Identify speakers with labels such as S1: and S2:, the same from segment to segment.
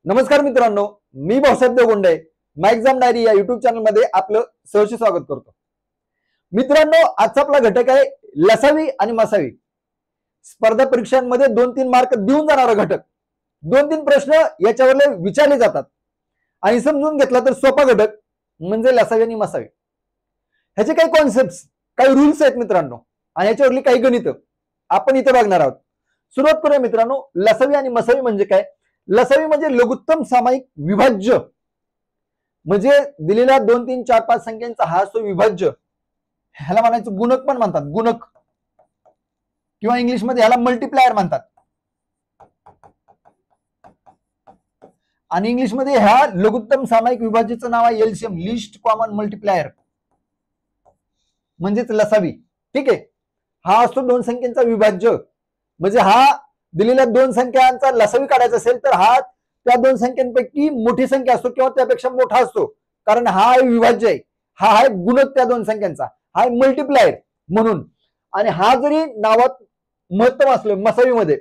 S1: नमस्कार मित्रांनो, मी भाऊसाहेब देवगुंडे माय exam diary या युट्यूब चॅनल मध्ये आपलं सहर्ष स्वागत करतो. मित्रांनो, आजचा आपला घटक आहे लसावी आणि मसावी. स्पर्धा परीक्षांमध्ये 2-3 मार्क देऊन जाणारा घटक. 2-3 प्रश्न याच्यावरले विचारले जातात आणि समजून घेतला तर सोपा घटक म्हणजे लसावी आणि मसावी. ह्याचे काही कॉन्सेप्ट्स, काही रूल्स आहेत मित्रांनो, आणि याच्यावरली काही गणित आपण इथे बघणार आहोत. सुरुवात करूया मित्रांनो. लसावी आणि मसावी म्हणजे काय? लसावी म्हणजे लघुत्तम सामायिक विभाज्य, म्हणजे दिलेल्या 2, 3, 4, 5 संख्यांचा हा असतो विभाज्य. ह्याला म्हणायचं गुणक पण म्हणतात, गुणक, किंवा इंग्लिश मध्ये ह्याला मल्टिप्लायर म्हणतात. आणि इंग्लिश मध्ये ह्या लघुत्तम सामायिक विभाज्याचं नाव आहे एलसीएम, लिस्ट कॉमन मल्टिप्लायर, म्हणजेच लसावी. ठीक आहे. हा असतो 2 संख्यांचा विभाज्य, म्हणजे हा दिलेल्या 2 संख्यांचा लसावी काढायचा असेल तर हा त्या 2 संख्यांपैकी मोठी संख्या असतो किंवा त्यापेक्षा मोठा असतो, कारण हा विभाज्य आहे. हा आहे गुणक त्या 2 संख्यांचा, हा आहे मल्टिप्लायर म्हणून. आणि हा जरी नावात महत्तम असलं मसावीमध्ये,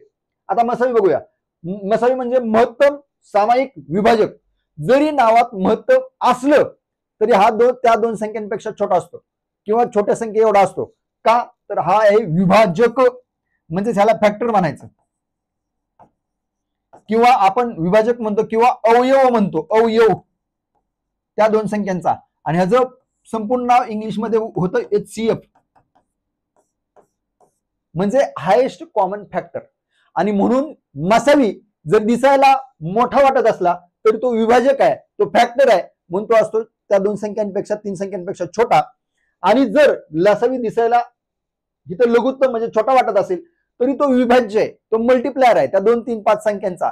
S1: आता मसावी बघूया. मसावी म्हणजे महत्तम सामायिक विभाजक. जरी नावात महत्तम असलं तरी हा त्या 2 संख्यांपेक्षा छोटा असतो किंवा छोट्या संख्ये एवढा असतो. का? तर हा आहे विभाजक, म्हणजे ह्याला फॅक्टर म्हणायचं, किंवा आपण विभाजक म्हणतो किंवा अवयव म्हणतो, अवयव त्या 2 संख्यांचा. आणि ह्याचं संपूर्ण नाव इंग्लिश मध्ये होतं HCF, म्हणजे हायेस्ट कॉमन फॅक्टर. आणि म्हणून मसावी जर दिसायला मोठा वाटत असला तरी तो विभाजक आहे, तो फॅक्टर आहे, म्हणून तो असतो त्या 2 संख्यांपेक्षा 3 संख्यांपेक्षा छोटा. आणि जर लसावी दिसायला इथं लघुत्तम म्हणजे छोटा वाटत असेल तरी तो विभाज्य आहे, तो मल्टिप्लायर आहे, त्या 2, 3, 5 संख्यांचा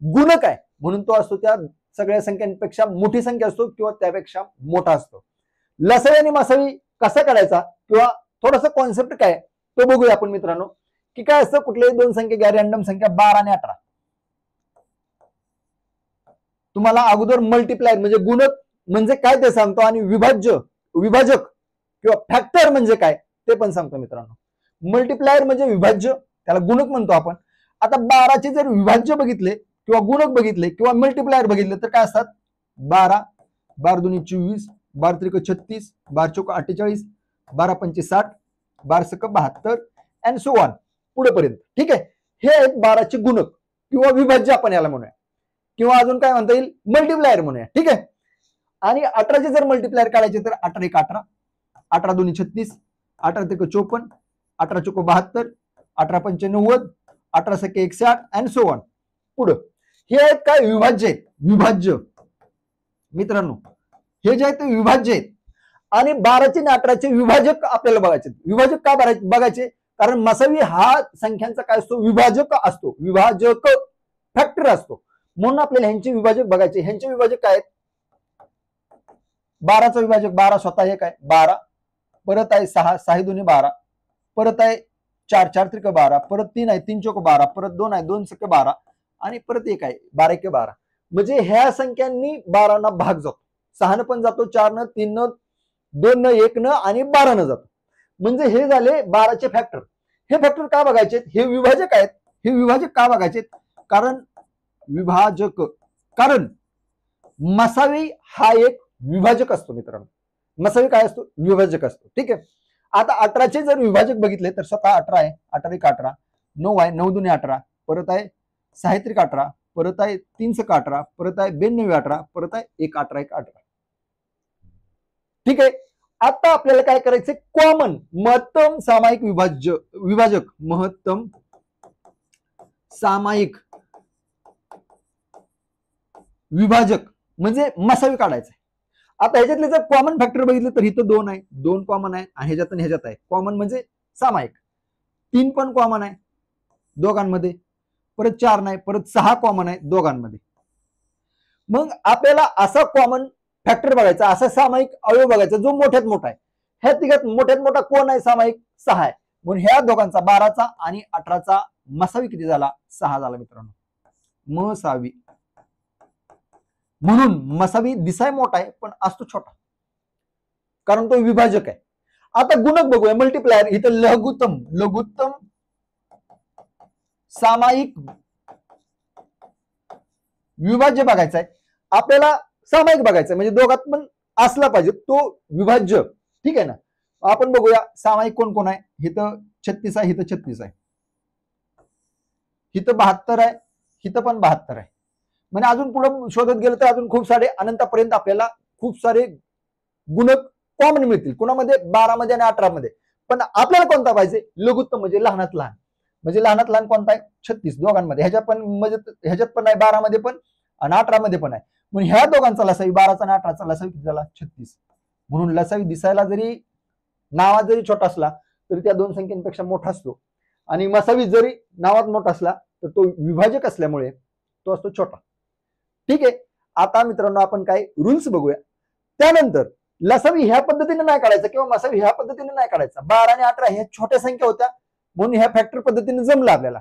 S1: गुणक आहे, म्हणून तो असतो त्या सगळ्या संख्यांपेक्षा मोठी संख्या असतो किंवा त्यापेक्षा मोठा असतो. लसावी आणि मसावी कसा काढायचा किंवा थोडासा कॉन्सेप्ट काय तो बघूया आपण मित्रांनो. की काय असतं, कुठल्याही 2 संख्या घ्या, रॅन्डम संख्या 12 आणि 18. तुम्हाला अगोदर मल्टिप्लायर म्हणजे गुणक म्हणजे काय ते सांगतो, आणि विभाजक किंवा फॅक्टर म्हणजे काय ते पण सांगतो मित्रांनो. मल्टिप्लायर म्हणजे विभाज्य, त्याला गुणक म्हणतो आपण. आता 12चे जर विभाज्य बघितले किंवा गुणक बघितले किंवा मल्टिप्लायर बघितले तर काय असतात? 12, 12 दुनी 24, 12 त्रिक 36, 12 चौक 48, 12 पंचे 60, 12 सक 72 अँड सो ऑन पुढेपर्यंत. ठीक आहे. हे आहेत 12चे गुणक किंवा विभाज्य आपण याला म्हणूया, किंवा अजून काय म्हणता येईल, मल्टिप्लायर म्हणूया. ठीक आहे. आणि 18चे जर मल्टिप्लायर काढायचे तर 18 एक 18, 18 दुनी 36, 18 त्रिक 54, 18 चौक 72, 18 पंचे 90, 18 सके 160 अँड सो ऑन पुढं. हे आहेत काय? विभाज्य आहेत. विभाज्य मित्रांनो, हे जे आहेत ते विभाज्य आहेत. आणि 12चे आणि 18चे विभाजक आपल्याला बघायचे. विभाजक का बघायचे? कारण मसावी हा संख्यांचा काय असतो? विभाजक असतो, विभाजक फॅक्टर असतो, म्हणून आपल्याला ह्यांचे विभाजक बघायचे. ह्यांचे विभाजक काय आहेत? 12चा विभाजक 12 स्वतः एक आहे 12, परत आहे 6, 6 दुनी 12, परत आहे 4, 4 त्रिक 12, परत 3 आहे 3 चौक 12, परत 2 आहे 2 सके 12, आणि परत 1 आहे 12 एके 12. म्हणजे ह्या संख्यांनी 12 ना भाग जातो, 6 न पण जातो, 4 न, 3 न, 2 न, 1 न आणि 12 न जातो. म्हणजे हे झाले 12चे फॅक्टर. हे फॅक्टर का बघायचे? हे विभाजक आहेत. हे विभाजक का बघायचे? कारण कारण मसावी हा एक विभाजक असतो मित्रांनो. मसावी काय असतो? विभाजक असतो. ठीक आहे. आता 18चे जर विभाजक बघितले तर स्वतः 18 आहे, 18 एक 18, 9 आहे 9 दुनी 18, परत आहे 6 त्रिक 18, परत आहे 3 सक 18, परत आहे 92 18, परत आहे 1 18 एक 18. ठीक आहे. आता आपल्याला काय करायचं? कॉमन महत्तम सामायिक विभाजक, महत्तम सामायिक विभाजक म्हणजे मसावी काढायचं. आता ह्याच्यातले जर कॉमन फॅक्टर बघितलं तर इथं 2 आहे, 2 कॉमन आहे, आणि ह्याच्यात आणि ह्याच्यात आहे. कॉमन म्हणजे सामायिक. 3 पण कॉमन आहे दोघांमध्ये, परत 4 नाही, परत 6 कॉमन आहे दोघांमध्ये. मग आपल्याला असा कॉमन फॅक्टर बघायचा, असा सामायिक अवयव बघायचा जो मोठ्यात मोठा आहे. ह्या तिघात मोठ्यात मोठा कोण आहे? सामायिक 6 आहे. म्हणून ह्या दोघांचा 12चा आणि 18चा मसावी किती झाला? 6 झाला मित्रांनो, मसावी. म्हणून मसावी दिसाय मोठा आहे पण असतो छोटा, कारण तो विभाजक आहे. आता गुणक बघूया, मल्टिप्लायर. इथं लघुत्तम सामायिक विभाज्य बघायचा आहे, आपल्याला सामायिक बघायचं आहे, म्हणजे दोघात पण असला पाहिजे तो विभाज्य. ठीक आहे ना. आपण बघूया सामायिक कोण कोण आहे. इथं 36 आहे, इथं 36 आहे, इथं 72 आहे, इथं पण 72 आहे. म्हणजे अजून पुढे शोधत गेलं तर अजून खूप सारे अनंतापर्यंत आपल्याला खूप सारे गुणक कॉमन मिळतील. कुणामध्ये 12 मध्ये आणि 18 मध्ये. पण आपल्याला कोणता पाहिजे, लघुत्तम म्हणजे लहानात लहान. म्हणजे लहानात लहान कोणता आहे, 36 दोघांमध्ये. ह्याच्यात पण म्हणजे ह्याच्यात पण आहे 12 मध्ये पण आणि 18 मध्ये पण आहे. म्हणून ह्या दोघांचा लसावी 12चा आणि 18चा लसावी किती झाला, 36. म्हणून लसावी दिसायला जरी नावात जरी छोटा असला तरी त्या दोन संख्यांपेक्षा मोठा असतो, आणि मसावी जरी नावात मोठा असला तर तो विभाजक असल्यामुळे तो असतो छोटा. ठीक आहे. आता मित्रांनो आपण काय रूल्स बघूया. त्यानंतर लसावी ह्या पद्धतीने नाही काढायचा किंवा मसावी ह्या पद्धतीने नाही काढायचा. 12 आणि 18 ह्या छोट्या संख्या होत्या म्हणून ह्या फॅक्टर पद्धतीने जमलं आपल्याला.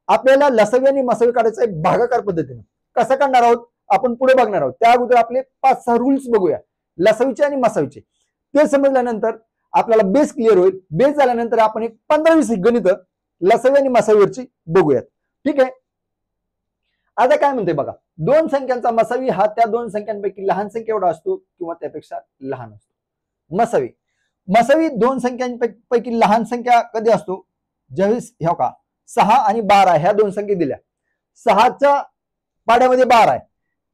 S1: आपल्याला लसावी आणि मसावी काढायचा आहे भागाकार पद्धतीने. कसं काढणार आहोत आपण पुढे बघणार आहोत. त्या अगोदर आपले 5-6 रूल्स बघूया लसावीचे आणि मसावीचे. ते समजल्यानंतर आपल्याला बेस क्लिअर होईल. बेस झाल्यानंतर आपण एक 15-20 गणित लसावी आणि मसावीवरची बघूयात. ठीक आहे. आता काय म्हणते बघा, दोन संख्यांचा मसावी हा त्या दोन संख्यांपैकी लहान संख्या एवढा असतो किंवा त्यापेक्षा लहान असतो. मसावी मसावी दोन संख्यांपैकी लहान संख्या कधी असतो, ज्यावेळेस ह्या का 6 आणि 12 ह्या दोन संख्या दिल्या. 6च्या पाड्यामध्ये 12 आहे.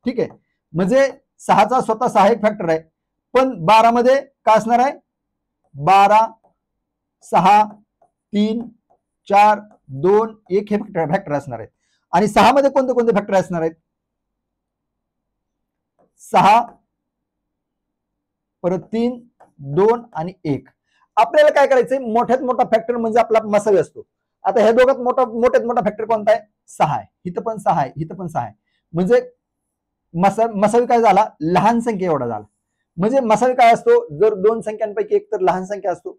S1: ठीक आहे. म्हणजे 6चा स्वतः 6 एक फॅक्टर आहे, पण 12 मध्ये काय असणार आहे, 12 6 3 4 2 1 हे फॅक्टर असणार आहेत. आणि 6 मध्ये कोणते कोणते फॅक्टर असणार आहेत, 6 परत 3 2 आणि 1. आपल्याला काय करायचंय, मोठ्यात मोठा फॅक्टर म्हणजे आपला मसावी असतो. आता ह्या दोघात मोठ्यात मोठा फॅक्टर कोणता आहे, 6 आहे. इथं पण 6 आहे, इथं पण 6 आहे. म्हणजे मसावी काय झाला, लहान संख्या एवढा झाला. म्हणजे मसावी काय असतो, जर दोन संख्यांपैकी एक तर लहान संख्या असतो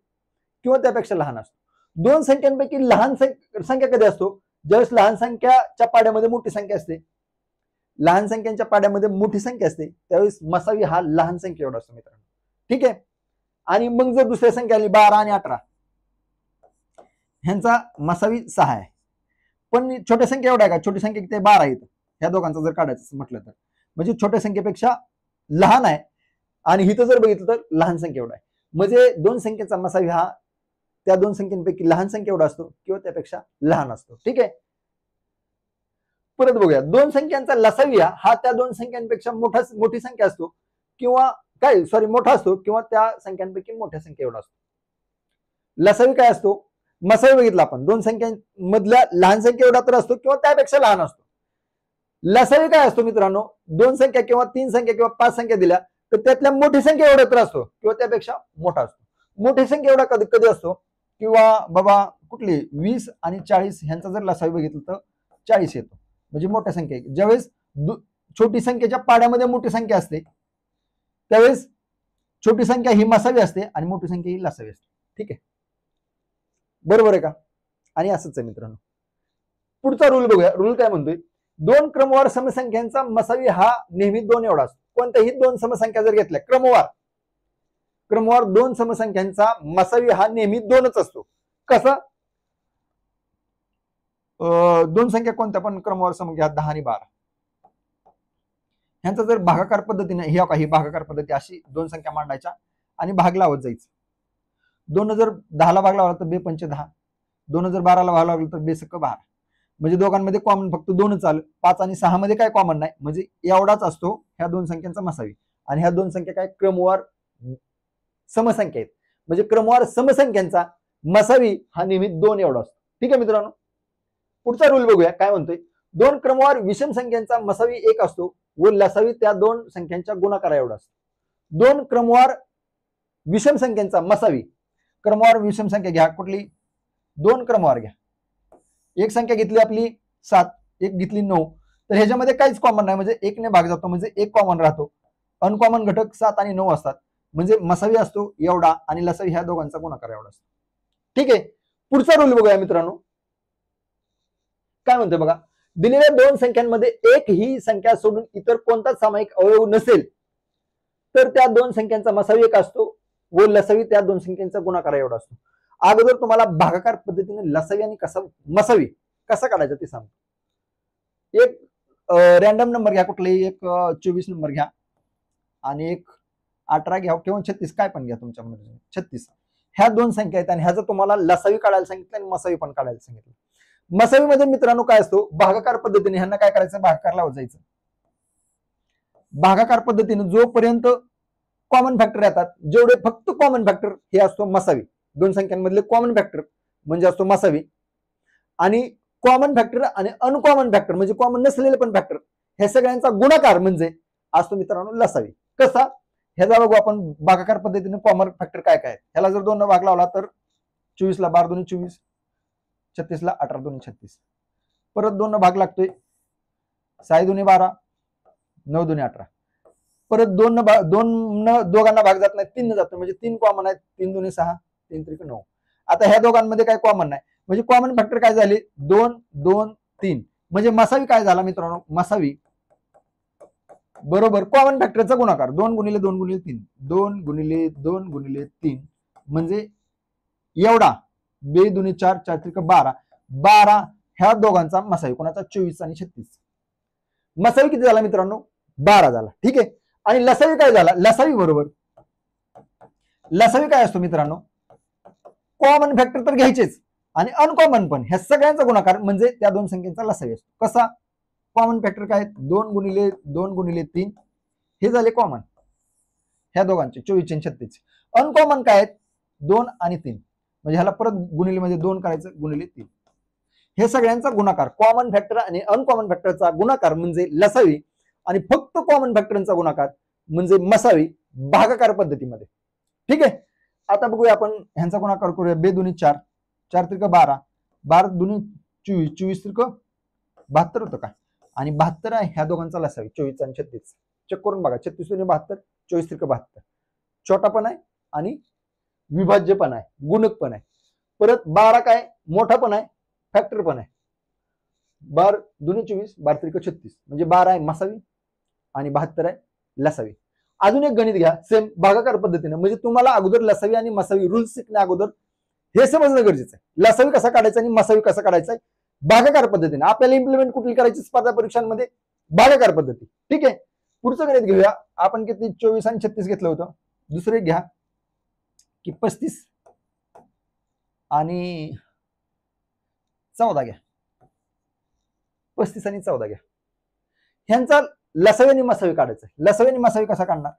S1: किंवा त्यापेक्षा लहान असतो. दोन संख्यांपैकी लहान संख्या कधी असतो, ज्यावेळेस लहान संख्याच्या पाड्यामध्ये मोठी संख्या असते. लहान संख्यांच्या पाड्यामध्ये मोठी संख्या असते त्यावेळेस मसावी हा लहान संख्या एवढा असतो मित्रांनो. ठीक आहे. आणि मग जर दुसऱ्या संख्या आली 12 आणि 18 ह्यांचा मसावी 6 आहे, पण छोट्या संख्या एवढा आहे का, छोटी संख्या किती 12 येतं. ह्या दोघांचा जर काढायचं म्हटलं तर म्हणजे छोट्या संख्येपेक्षा लहान आहे, आणि इथं जर बघितलं तर लहान संख्या एवढा आहे. म्हणजे दोन संख्येचा मसावी हा त्या दोन संख्यांपैकी लहान संख्या एवढा असतो किंवा त्यापेक्षा लहान असतो. ठीक आहे. परत बघूया, दोन संख्यांचा लसावी हा त्या दोन संख्यांपेक्षा मोठी संख्या असतो किंवा मोठा असतो किंवा त्या संख्यांपैकी मोठ्या संख्या एवढा असतो. लसावी काय असतो, मसावी बघितला आपण, दोन संख्यांमधल्या लहान संख्या एवढा तर असतो किंवा त्यापेक्षा लहान असतो. लसावी काय असतो मित्रांनो, दोन संख्या किंवा 3 संख्या किंवा 5 संख्या दिल्या तर त्यातल्या मोठी संख्या एवढा तर असतो किंवा त्यापेक्षा मोठा असतो. मोठी संख्या एवढा कधी असतो, किंवा बाबा कुठली 20 आणि 40 ह्यांचा जर लसावी बघितलं तर 40 येतो. म्हणजे मोठ्या संख्या. ज्यावेळेस छोटी संख्येच्या पाड्यामध्ये मोठी संख्या असते त्यावेळेस छोटी संख्या ही मसावी असते आणि मोठी संख्या ही लसावी असते. ठीक आहे. बरोबर आहे का. आणि असंच आहे मित्रांनो. पुढचा रूल बघूया. रूल काय म्हणतोय, दोन क्रमवार समसंख्यांचा मसावी हा नेहमी 2 एवढा असतो. कोणत्याही दोन समसंख्या जर घेतल्या क्रमवार दोन समसंख्यांचा मसावी हा नेहमी 2च असतो. कसा, दोन संख्या कोणत्या पण क्रमवार सम घ्या, 10 आणि 12 ह्यांचा जर भागाकार पद्धतीने ही भागाकार पद्धती अशी दोन संख्या मांडायच्या आणि भाग लावत जायचं. 2 जर 10ला भाग लावला तर 2 पंचे 10, 2 जर 12ला भाग लावला तर 2 सक 12. म्हणजे दोघांमध्ये कॉमन फक्त 2च आलं. 5 आणि 6 मध्ये काय कॉमन नाही, म्हणजे एवढाच असतो ह्या दोन संख्यांचा मसावी. आणि ह्या दोन संख्या काय क्रमवार समसंख्या आहेत. म्हणजे क्रमवार समसंख्यांचा मसावी हा नेहमी 2 एवढा असतो. ठीक आहे मित्रांनो. पुढचा रूल बघूया काय म्हणतोय, दोन क्रमवार विषम संख्यांचा मसावी 1 असतो व लसावी त्या दोन संख्यांच्या गुणाकारा एवढा असतो. दोन क्रमवार विषम संख्यांचा मसावी, क्रमवार विषम संख्या घ्या कुठली, 2 क्रमवार घ्या. एक संख्या घेतली आपली 7, एक घेतली 9, तर ह्याच्यामध्ये काहीच कॉमन नाही, म्हणजे 1 ने भाग जातो म्हणजे 1 कॉमन राहतो. अनकॉमन घटक 7 आणि 9 असतात. म्हणजे मसावी असतो एवढा आणि लसावी ह्या दोघांचा गुणाकार एवढा असतो. ठीक आहे. पुढचा रूल बघूया मित्रांनो. काय म्हणतोय बघा, दिलेल्या दोन संख्यांमध्ये एक ही संख्या सोडून इतर कोणताच सामायिक अवयव नसेल तर त्या दोन संख्यांचा मसावी 1 असतो व लसावी त्या दोन संख्यांचा गुणाकार एवढा असतो. अगोदर तुम्हाला भागाकार पद्धतीने लसावी आणि मसावी कसा काढायचा ते सांगतो. एक रॅन्डम नंबर घ्या, कुठलाही एक 24 नंबर घ्या आणि एक 18 घ्या किंवा 36 काय पण घ्या तुमच्या मध्ये 36. ह्या दोन संख्या आहेत आणि ह्याचं तुम्हाला लसावी काढायला सांगितलं आणि मसावी पण काढायला सांगितलं. मसावीमध्ये मित्रांनो काय असतो, भागाकार पद्धतीने ह्यांना काय करायचं, भागाकार लावायचं. भागाकार पद्धतीने जोपर्यंत कॉमन फॅक्टर येतात, जेवढे फक्त कॉमन फॅक्टर हे असतो मसावी. दोन संख्यांमधले कॉमन फॅक्टर म्हणजे असतो मसावी. आणि कॉमन फॅक्टर आणि अनकॉमन फॅक्टर म्हणजे कॉमन नसलेले पण फॅक्टर, हे सगळ्यांचा गुणाकार म्हणजे असतो मित्रांनो लसावी. कसा, ह्याचा बघू आपण भागाकार पद्धतीने कॉमन फॅक्टर काय काय. ह्याला जर 2 भाग लावला तर 24 ला 12 2 24, 36 ला 18 2 36. परत 2 भाग लागतोय 6 2 12, 9 2 18. परत दोघांना भाग जात नाही, 3 जातो म्हणजे 3 कॉमन आहेत, 3 2 6, 3 3 9. आता ह्या दोघांमध्ये काय कॉमन नाही, म्हणजे कॉमन फॅक्टर काय झाले 2 2 3. म्हणजे मसावी काय झाला मित्रांनो, मसावी बरोबर कॉमन फॅक्टरचा गुणाकार 2 गुणिले 2 गुणिले 3, 2 गुणिले 2 गुणिले 3 म्हणजे एवढा 2 2 4 4 3 12, 12 ह्या दोघांचा मसावी. कोणाचा, 24 आणि 36. मसावी किती झाला मित्रांनो, 12 झाला. ठीक आहे. आणि लसावी काय झाला, लसावी बरोबर, लसावी काय असतो मित्रांनो, कॉमन फॅक्टर तर घ्यायचेच आणि अनकॉमन पण, ह्या सगळ्यांचा गुणाकार म्हणजे त्या दोन संख्येचा लसावी असतो. कसा, कॉमन फॅक्टर काय, 2 गुणिले 2 गुणिले 3 हे झाले कॉमन ह्या दोघांचे 24 आणि 36. अनकॉमन काय आहेत 2 आणि 3, म्हणजे ह्याला परत गुणिले मध्ये 2 करायचं गुणिले 3. हे सगळ्यांचा गुणाकार, कॉमन फॅक्टर आणि अनकॉमन फॅक्टरचा गुणाकार म्हणजे लसावी आणि फक्त कॉमन फॅक्टरचा गुणाकार म्हणजे मसावी भागाकार पद्धतीमध्ये. ठीक आहे. आता बघूया आपण ह्यांचा गुणाकार करूया. 2 2 4, 4 त्रिक 12, 12 2 24, 24 त्रिक 72 होतं का, आणि 72 आहे ह्या दोघांचा लसावी 24 आणि 36. चेक करून बघा, 36 2 72, 24 त्रिक 72. छोटा पण आहे आणि विभाज्य पण आहे, गुणक पण आहे. परत 12 काय मोठा पण आहे, फॅक्टर पण आहे. 12 2 24, 12 त्रिक 36 म्हणजे 12 आहे मसावी आणि 72 आहे लसावी. अजून एक गणित घ्या सेम भागाकार पद्धतीने, म्हणजे तुम्हाला अगोदर लसावी आणि मसावी रूल्स शिकण्या अगोदर हे समजणं गरजेचं आहे. लसावी कसा काढायचा आणि मसावी कसा काढायचा आहे भागाकार पद्धतीने. आपल्याला इम्प्लिमेंट कुठली करायची स्पर्धा परीक्षांमध्ये, भागाकार पद्धती. ठीक आहे. पुढचं गणित घेऊया आपण. किती, 24 आणि 36 घेतलं होतं. दुसरे घ्या की 35 आणि 14 घ्या, 35 आणि 14 घ्या. ह्यांचा लसावी आणि मसावी काढायचं. लसावी आणि मसावी कसा काढणार,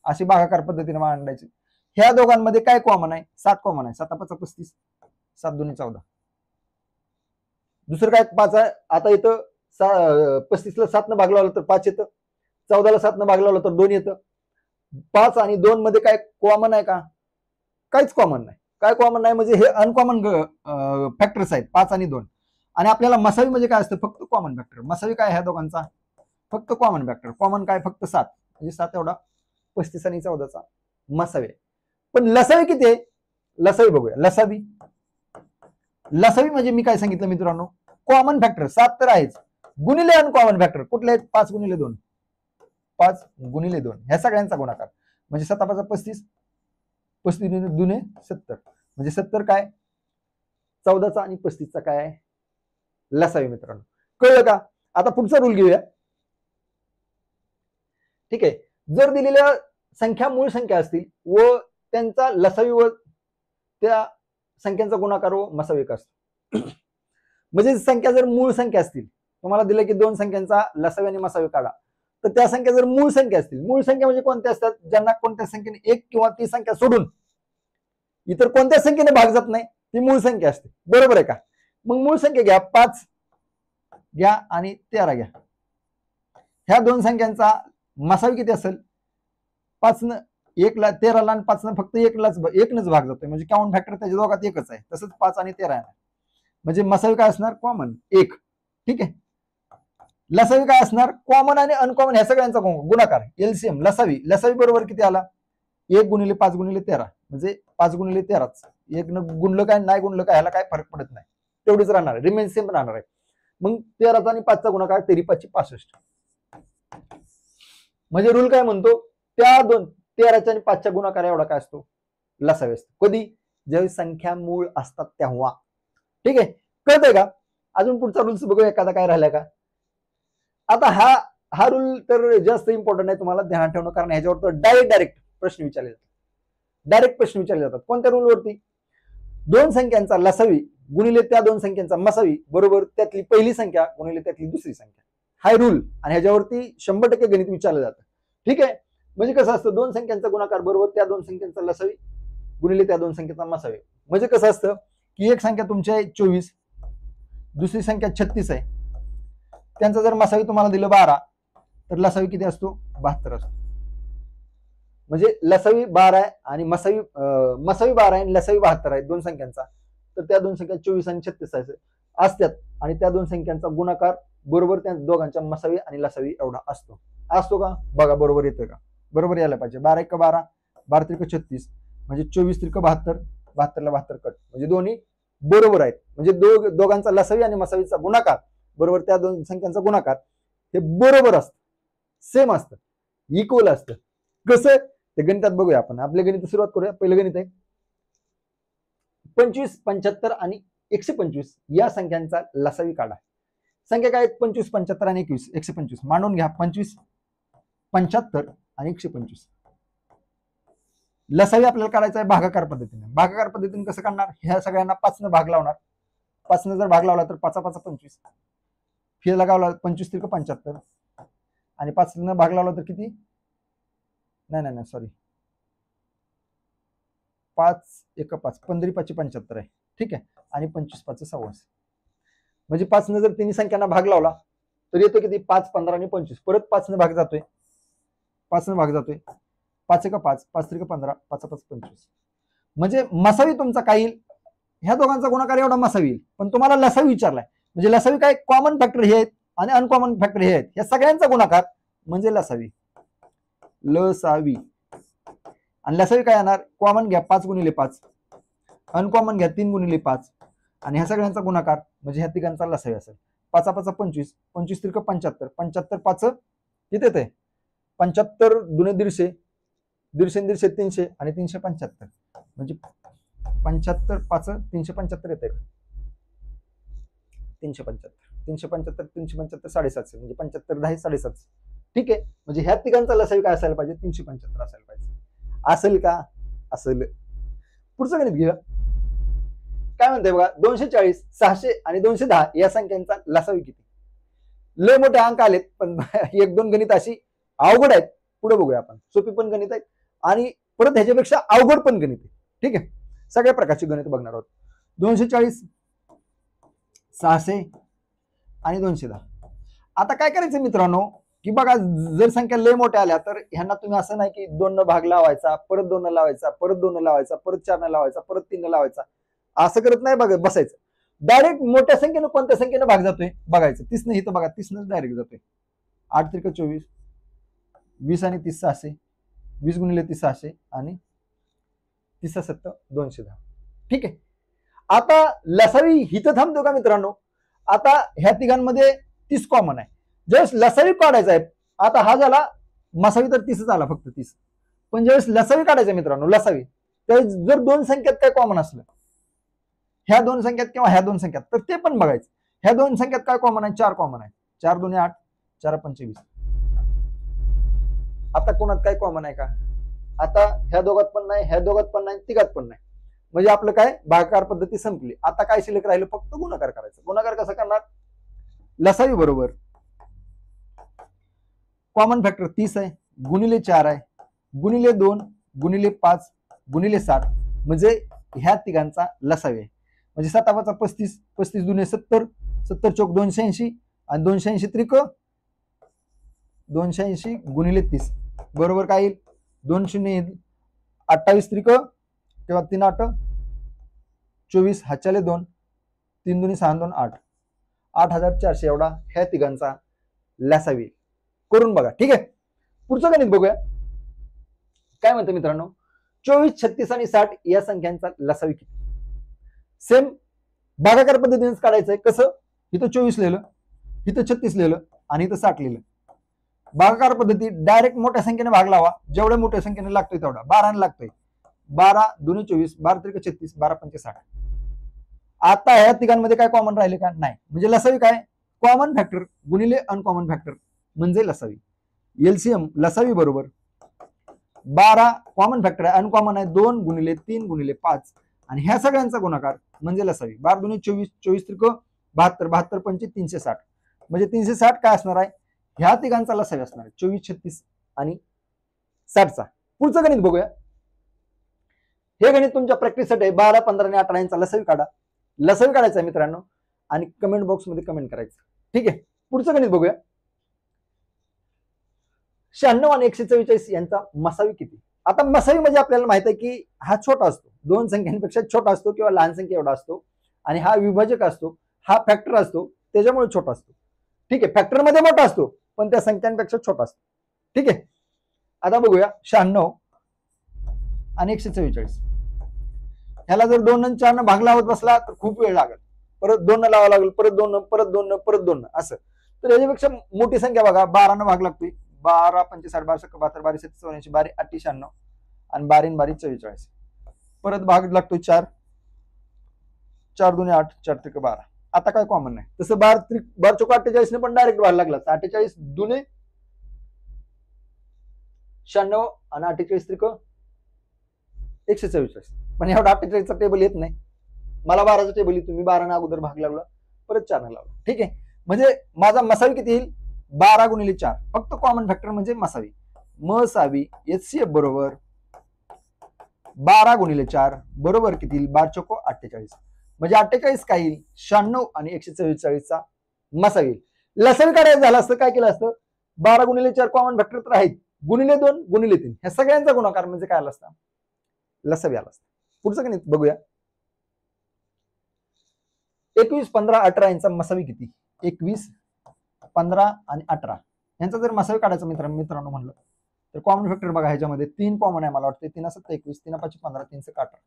S1: अशी भागाकार पद्धतीने मांडायची. ह्या दोघांमध्ये काय कॉमन आहे, 7 कॉमन आहे. 7 5 35, 7 2 14. दुसरं काय 5 आहे. आता इथं 35 ला 7 न भाग लावला तर 5 येतं, 14 ला 7 न भाग लावला तर 2 येतं. 5 आणि 2 मध्ये काय कॉमन आहे का, काहीच कॉमन नाही. काय कॉमन नाही म्हणजे हे अनकॉमन फॅक्टर्स आहेत 5 आणि 2. आणि आपल्याला मसावी म्हणजे काय असतं, फक्त कॉमन फॅक्टर. मसावी काय ह्या दोघांचा फक्त कॉमन फॅक्टर. कॉमन काय, फक्त 7 म्हणजे 7 एवढा 35 आणि 14चा मसावी. पण लसावी किती आहे, लसावी बघूया. लसावी लसावी म्हणजे मी काय सांगितलं मित्रांनो, कॉमन फॅक्टर 7 तर आहेच, गुणिले अनकॉमन फॅक्टर कुठले आहेत, 5 गुणिले 2, 5 गुणिले 2 ह्या सगळ्यांचा गुणाकार म्हणजे 7 5 35, 35 दुने 70 म्हणजे 70 काय 14चा आणि 35चा काय आहे लसावी. मित्रांनो कळलं का. आता पुढचा रूल घेऊया. ठीक आहे. जर दिलेल्या संख्या मूळ संख्या असतील व त्यांचा लसावी व त्या संख्यांचा गुणाकार व मसावी असतो, म्हणजे संख्या जर मूळ संख्या असतील, तुम्हाला दिलं की 2 संख्यांचा लसावी आणि मसावी काढा, तर त्या संख्या जर मूळ संख्या असतील, मूळ संख्या म्हणजे कोणत्या असतात, ज्यांना कोणत्या संख्येने 1 किंवा ती संख्या सोडून इतर कोणत्या संख्येने भाग जात नाही, ती मूळ संख्या असते. बरोबर आहे का. मग मूळ संख्या घ्या, 5 घ्या आणि 13 घ्या. ह्या 2 संख्यांचा मसावी किती असेल, 5 न 1 ला 13 ला आणि 5 न फक्त 1नच भाग जातोय, म्हणजे कॉमन फॅक्टर त्याच्या दोघात एकच आहे. तसंच 5 आणि 13 आहे, म्हणजे मसावी काय असणार, कॉमन 1. ठीक आहे. लसावी काय असणार, कॉमन आणि अनकॉमन ह्या सगळ्यांचा गुणाकार एलसीएम. लसावी लसावी बरोबर किती आला, 1 गुणिले 5 गुणिले 13 म्हणजे 5 गुणिले 13च. 1 न गुणलं काय नाही गुणलं काय ह्याला काय फरक पडत नाही, तेवढीच राहणार आहे, रिमेन सेम राहणार आहे. मग 13चा आणि 5चा गुणाकार 13 5 65. म्हणजे रूल काय म्हणतो, त्या 13च्या आणि 5च्या गुणाकार एवढा काय असतो, लसावी असतो. कधी, ज्यावेळी संख्या मूळ असतात तेव्हा. ठीक आहे. कळतंय का. अजून पुढचा रूल्स बघूया एखादा काय राहिला का. आता हा हा रूल तर जास्त इम्पॉर्टंट आहे तुम्हाला ध्यानात ठेवणं, कारण ह्याच्यावर तर डायरेक्ट प्रश्न विचारले जातात. डायरेक्ट प्रश्न विचारले जातात. कोणत्या रूलवरती? दोन संख्यांचा लसावी गुणिले त्या दोन संख्यांचा मसावी बरोबर त्यातली पहिली संख्या गुणिले त्यातली दुसरी संख्या. हा रूल, आणि ह्याच्यावरती 100% गणित विचारलं जातं. ठीक आहे. म्हणजे कसं असतं, दोन संख्यांचा गुणाकार बरोबर त्या दोन संख्यांचा लसावी गुणिले त्या दोन संख्यांचा मसावी. म्हणजे कसं असतं की एक संख्या तुमची आहे 24, दुसरी संख्या 36 आहे, त्यांचा जर मसावी तुम्हाला दिलं 12 तर लसावी किती असतो? 72 असतो. म्हणजे लसावी 12 आहे आणि मसावी 12 आहे आणि लसावी 72 आहे दोन संख्यांचा, तर त्या दोन संख्या 24 आणि 36 असतात, आणि त्या दोन संख्यांचा गुणाकार बरोबर त्या दोघांच्या मसावी आणि लसावी एवढा असतो. असतो का? बघा बरोबर येतोय का? बरोबर यायला पाहिजे. 12 1 12, 12 3 36, म्हणजे 24 3 72, 72 ला 72 कट, म्हणजे दोन्ही बरोबर आहेत. म्हणजे दोघांचा लसावी आणि मसावीचा गुणाकार बरोबर त्या दोन संख्यांचा गुणाकार हे बरोबर असतं, सेम असतं, इक्वल असतं. कसं ते गणितात बघूया आपण. आपल्या गणित सुरुवात करूया. पहिलं गणित आहे 25 75 आणि 125 या संख्यांचा लसावी काढा. संख्या काय आहेत? 25 75 आणि 21 125. मांडून घ्या 25 75 आणि 125. लसावी आपल्याला काढायचा आहे भागाकार पद्धतीने. भागाकार पद्धतीने कसं काढणार? ह्या सगळ्यांना 5 ने भाग लावणार. 5 ने जर भाग लावला तर 5 5 25, फिर लगावला 25 3 75, आणि 5 ने भाग लावला तर किती? नाही सॉरी, 5 1 5, 15 5 75 आहे. ठीक आहे. आणि 25 5 26, म्हणजे 5 ने जर तिन्ही संख्यांना भाग लावला तर येतो किती? 5 15 आणि 25. परत 5 ने भाग जातोय, 5 ने भाग जातोय, 5 1 5, 5 3 15, 5 5 25. म्हणजे मसावी तुमचा काय येईल? ह्या दोघांचा गुणाकार एवढा मसावी येईल. पण तुम्हाला लसावी विचारलाय, म्हणजे लसावी काय? कॉमन फॅक्टर हे आहेत आणि अनकॉमन फॅक्टर हे आहेत, या सगळ्यांचा गुणाकार म्हणजे लसावी. लसावी. आणि लसावी काय येणार? कॉमन घ्या 5 गुणिले 5, अनकॉमन घ्या 3 गुणिले 5, आणि ह्या सगळ्यांचा गुणाकार म्हणजे ह्या तिघांचा लसावी असेल. 5 5 25, 25 3 75, 75 5 किती येते? 75 दुने 150, 150 150 300, आणि 375, म्हणजे 75 5 375 येते. 375 375 375 750, म्हणजे 75 10 750. ठीक आहे. म्हणजे ह्या तिघांचा लसावी काय असायला पाहिजे? 375 असायला पाहिजे. असेल का? असेल. पुढचं गणित घेऊया. काय म्हणते बघा, 240 600 आणि 210 या संख्यांचा लसावी किती? लय मोठे अंक आलेत, पण एक दोन गणित अशी अवघड आहेत. पुढे बघूया आपण. सोपी पण गणित आहेत आणि परत ह्याच्यापेक्षा अवघड पण गणित आहे. ठीक आहे. सगळ्या प्रकारची गणित बघणार आहोत. 240 600 आणि 210. आता काय करायचं मित्रांनो, की बघा जर संख्या लय मोठ्या आल्या तर ह्यांना तुम्ही असं नाही की 2 न भाग लावायचा, परत 2 न लावायचा, परत 2 न लावायचा, परत 4 न लावायचा, परत 3 न लावायचा, असं करत नाही बघा बसायचं. डायरेक्ट मोठ्या संख्येनं कोणत्या संख्येनं भाग जातोय बघायचं. 30 न इथं बघा, 30 न डायरेक्ट जातोय. 8 3 24, 20 आणि 30 600, 20 गुणिले 30 600, आणि 30 7 210. ठीक आहे. आता लसावी हिथं थांबतो का मित्रांनो? आता ह्या तिघांमध्ये 30 कॉमन आहे. ज्यावेळेस लसावी काढायचा आहे, आता हा झाला मसावी तर 30 आला फक्त 30, पण ज्यावेळेस लसावी काढायचा मित्रांनो, लसावी, त्यावेळेस जर दोन संख्यात काय कॉमन असलं, ह्या दोन संख्यात किंवा ह्या दोन संख्यात, तर ते पण बघायचं. ह्या दोन संख्यात काय कॉमन आहे? 4 कॉमन आहे. 4 2 8, 4 25. आता कोणात काय कॉमन आहे का? आता ह्या दोघात पण नाही, ह्या दोघात पण नाही, तिघात पण नाही. म्हणजे आपलं काय? भागाकार पद्धती संपली. आता काय शिल्लक राहिलं? फक्त गुणाकार करायचं. गुणाकार कसं करणार? लसावी बरोबर कॉमन फॅक्टर 30 आहे, गुणिले 4 आहे, गुणिले 2, गुणिले 5, गुणिले 7, म्हणजे ह्या तिघांचा लसावी आहे. म्हणजे 7 5 35, 35 दुने 70, 70 चौक 280, आणि 280 त्रिक 280 गुणिले 30 बरोबर काय येईल? 2 0 येईल. 28 त्रिक तेव्हा 3 8 24, हातच्याले 2, 3 दुनी 6 2 8, 8400 एवढा ह्या तिघांचा लसावी. करून बघा. ठीक आहे. पुढचं गणित बघूया. काय म्हणतं मित्रांनो, 24 36 आणि 60 या संख्यांचा लसावी किती? सेम भागाकार पद्धतीनेच काढायचंय. कसं? इथं 24 लिहिलं, इथं 36 लिहिलं, आणि इथं 60 लिहिलं. भागाकार पद्धती डायरेक्ट मोठ्या संख्येने भाग लावा. जेवढ्या मोठ्या संख्येने लागतोय तेवढा. 12 ने लागतोय. 12 2 24, 12 3 36, 12 5 60. आता ह्या तिघांमध्ये काय कॉमन राहिले का? नाही. म्हणजे लसावी काय? कॉमन फॅक्टर गुणिले अनकॉमन फॅक्टर म्हणजे लसावी. एलसीएम लसावी बरोबर 12 कॉमन फॅक्टर आहे, अनकॉमन आहे 2 गुणिले 3 गुणिले 5 आणि ह्या सगळ्यांचा गुणाकार म्हणजे लसावी. 12 दुनी 24, 24 त्रिक 72, 72 पंचे 360 म्हणजे 360 काय असणार आहे, ह्या तिघांचा लसावी असणार आहे 24, 36 आणि 60चा. पुढचं गणित बघूया. हे गणित तुमच्या प्रॅक्टिससाठी आहे. 12, 15 आणि 18 यांचा लसावी काढा. लसावी काढायचा आहे मित्रांनो आणि कमेंट बॉक्स मध्ये कमेंट करायचं. ठीक आहे, पुढचं गणित बघूया. 96 आणि 144 यांचा मसावी किती. आता मसावी म्हणजे आपल्याला माहित आहे की हा छोटा असतो, दोन संख्यांपेक्षा छोटा असतो किंवा लहान संख्या एवढा असतो आणि हा विभाजक असतो, हा फॅक्टर असतो त्याच्यामुळे छोटा असतो. ठीक आहे, फॅक्टर मध्ये मोठा असतो पण त्या संख्यांपेक्षा छोटा असतो. ठीक आहे, आता बघूया 96 आणि 144 ह्याला जर 2 आणि 4 न भाग लावत बसला तर खूप वेळ लागेल. परत 2 न लावावं लागेल, परत 2 परत 2 परत 2 असं. तर याच्यापेक्षा मोठी संख्या बघा 12 न भाग लागतोय. 12 पंचे 60 12 72 12 87 12 98 आणि 12 12 44 परत भाग लागतोय 4 4 दुने 8 4 त्रिक 12. आता काय कॉमन नाही, तसं 12 चौक 48 ने पण डायरेक्ट भाग लागला. 48 दुने 96 आणि 48 त्रिक 144 पण एवढा 48चा टेबल येत नाही. मला 12चा टेबल येतो, मी 12 ना अगोदर भाग लावला परत 4 ने लावला. ठीक आहे, म्हणजे माझा मसावी किती येईल 12 गुणिले 4. फक्त कॉमन फॅक्टर म्हणजे मसावी. मसावी एचसीएफ बरोबर 12 गुणिले 4 बरोबर किती येईल 12 चौको 48 म्हणजे 48 काय येईल 96 आणि 144चा मसावी येईल. लसावी काढायचं झालं असतं काय केलं असतं 12 गुणिले 4 कॉमन फॅक्टर तर आहेत, गुणिले 2 गुणिले 3 ह्या सगळ्यांचा गुणाकार म्हणजे काय आला असता लसावी आला असता. पुढचं गणित बघूया. 21 15 18 यांचा मसावी किती. 21 15 आणि 18 यांचा जर मसावी काढायचा मित्रांनो म्हणलं तर कॉमन फॅक्टर बघा ह्याच्यामध्ये 3 कॉमन आहे. मला वाटतं 3 7 21 3 5 15 3 6 18.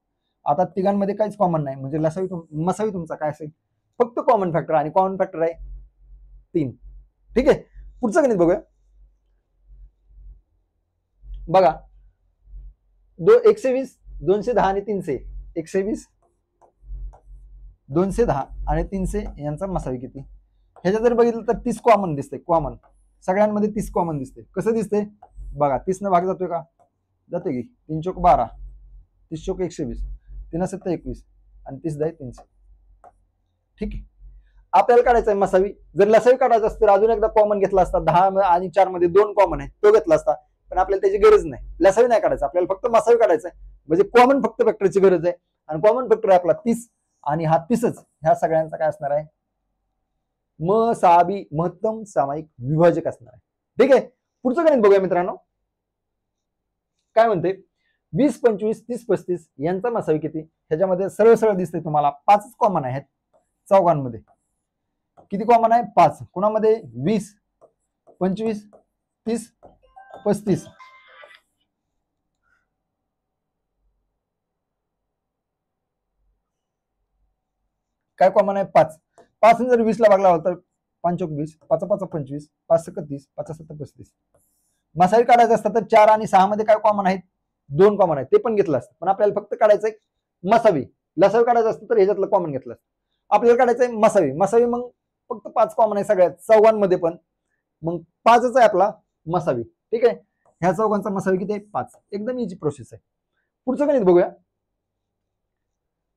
S1: आता तिघांमध्ये काहीच कॉमन नाही म्हणजे मसावी तुमचा काय असेल फक्त कॉमन फॅक्टर आणि कॉमन फॅक्टर आहे 3. ठीक आहे, पुढचं गणित बघूया. बघा 120 210 आणि 300 120 210 आणि 300 यांचा मसावी किती. ह्याच्यात जर बघितलं तर 30 कॉमन दिसते. कॉमन सगळ्यांमध्ये 30 कॉमन दिसते. कसं दिसते बघा 30 न भाग जातोय का जातोय की 3 चौक 12 30 चौक 120 3 7 21 आणि 30 10 300. ठीक आहे, आपल्याला काढायचं आहे मसावी. जर लसावी काढायचं असतं तर अजून एकदा कॉमन घेतला असता. 10 आणि 4 मध्ये 2 कॉमन आहे तो घेतला असता पण आपल्याला त्याची गरज नाही. लसावी नाही काढायचं, आपल्याला फक्त मसावी काढायचं आहे म्हणजे कॉमन फक्त फॅक्टरची गरज आहे आणि कॉमन फॅक्टर आहे आपला 30 आणि हा 30च ह्या सगळ्यांचा काय असणार आहे मसावी महत्तम सामायिक विभाजक असणार आहे. ठीक आहे, पुढचं गणित बघूया मित्रांनो. काय म्हणते 20 25 30 35 यांचा मसावी किती. ह्याच्यामध्ये सरळ सरळ दिसते तुम्हाला 5 कॉमन आहेत चौघांमध्ये. किती कॉमन आहे 5. कुणामध्ये 20 25 30 35. काय कॉमन आहे 5. 5 जर 20 ला भागला तर 5 20 5 5 25 5 30 5 7 35. मसावी काढायचं असतं तर 4 आणि 6 मध्ये काय कॉमन आहेत 2 कॉमन आहेत ते पण घेतलं असतं पण आपल्याला फक्त काढायचंय मसावी. लसावी काढायचं असतं तर ह्याच्यातलं कॉमन घेतलं असतं. आपल्याला काढायचंय मसावी. मसावी मग फक्त 5 कॉमन आहे सगळ्यात चौघांमध्ये पण मग 5च आहे आपला मसावी. ठीक आहे, ह्या चौघांचा मसावी किती आहे 5. एकदम इझी प्रोसेस आहे. पुढचं गणित बघूया.